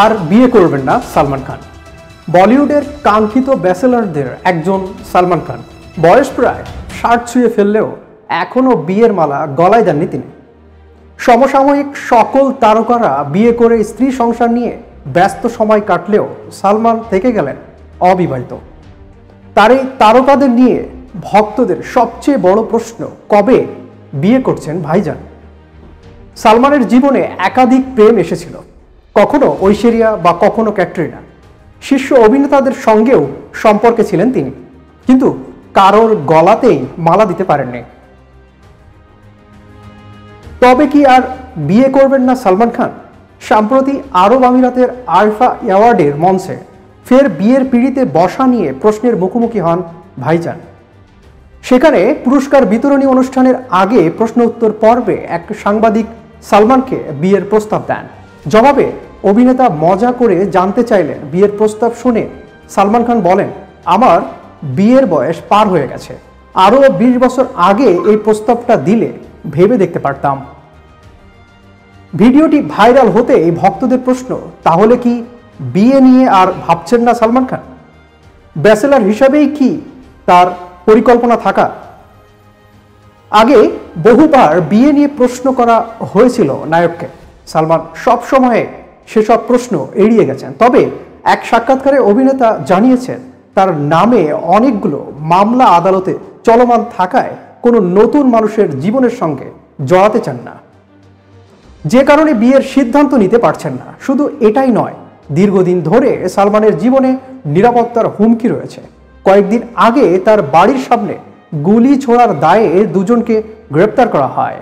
আর বিয়ে করবেন না সালমান খান। বলিউডের কাঙ্ক্ষিত ব্যাচেলারদের একজন সালমান খান বয়স প্রায় 60 ছুঁয়ে ফেললেও এখনও বিয়ের মালা গলায় দেননি তিনি। সমসাময়িক সকল তারকারা বিয়ে করে স্ত্রী সংসার নিয়ে ব্যস্ত সময় কাটলেও সালমান থেকে গেলেন অবিবাহিত। তার এই তারকাদের নিয়ে ভক্তদের সবচেয়ে বড় প্রশ্ন, কবে বিয়ে করছেন ভাইজান? সালমানের জীবনে একাধিক প্রেম এসেছিল, কখনো ঐশ্বরিয়া বা কখনো ক্যাটরিনা। শীর্ষ অভিনেতাদের সঙ্গেও সম্পর্কে ছিলেন তিনি, কিন্তু কারোর গলাতেই মালা দিতে পারেননি। তবে কি আর বিয়ে করবেন না সালমান খান? সম্প্রতি আরব আমিরাতের আরফা অ্যাওয়ার্ডের মঞ্চে ফের বিয়ের পিঁড়িতে বসা নিয়ে প্রশ্নের মুখোমুখি হন ভাইজান। সেখানে পুরস্কার বিতরণী অনুষ্ঠানের আগে প্রশ্ন উত্তর পর্বে এক সাংবাদিক সালমানকে বিয়ের প্রস্তাব দেন। জবাবে অভিনেতা মজা করে জানতে চাইলেন বিয়ের প্রস্তাব শুনে সালমান খান বলেন, আমার বিয়ের বয়স পার হয়ে গেছে, আরও 20 বছর আগে এই প্রস্তাবটা দিলে ভেবে দেখতে পারতাম। ভিডিওটি ভাইরাল হতে এই ভক্তদের প্রশ্ন, তাহলে কি বিয়ে নিয়ে আর ভাবছেন না সালমান খান? ব্যাচেলার হিসাবেই কি তার পরিকল্পনা থাকা? আগে বহুবার বিয়ে নিয়ে প্রশ্ন করা হয়েছিল নায়ককে। সালমান সব সময়ে সেসব প্রশ্ন এড়িয়ে গেছেন। তবে এক সাক্ষাৎকারে অভিনেতা জানিয়েছেন তার নামে অনেকগুলো মামলা আদালতে চলমান থাকায় কোনো নতুন মানুষের জীবনের সঙ্গে জড়াতে চান না, যে কারণে বিয়ের সিদ্ধান্ত নিতে পারছেন না। শুধু এটাই নয়, দীর্ঘদিন ধরে সালমানের জীবনে নিরাপত্তার হুমকি রয়েছে। কয়েকদিন আগে তার বাড়ির সামনে গুলি ছোড়ার দায়ে দুজনকে গ্রেপ্তার করা হয়।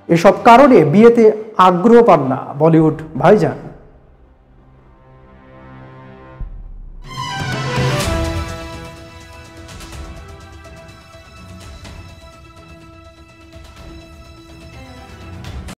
এসব কারণে বিয়েতে আগ্রহ পান না বলিউড ভাইজান।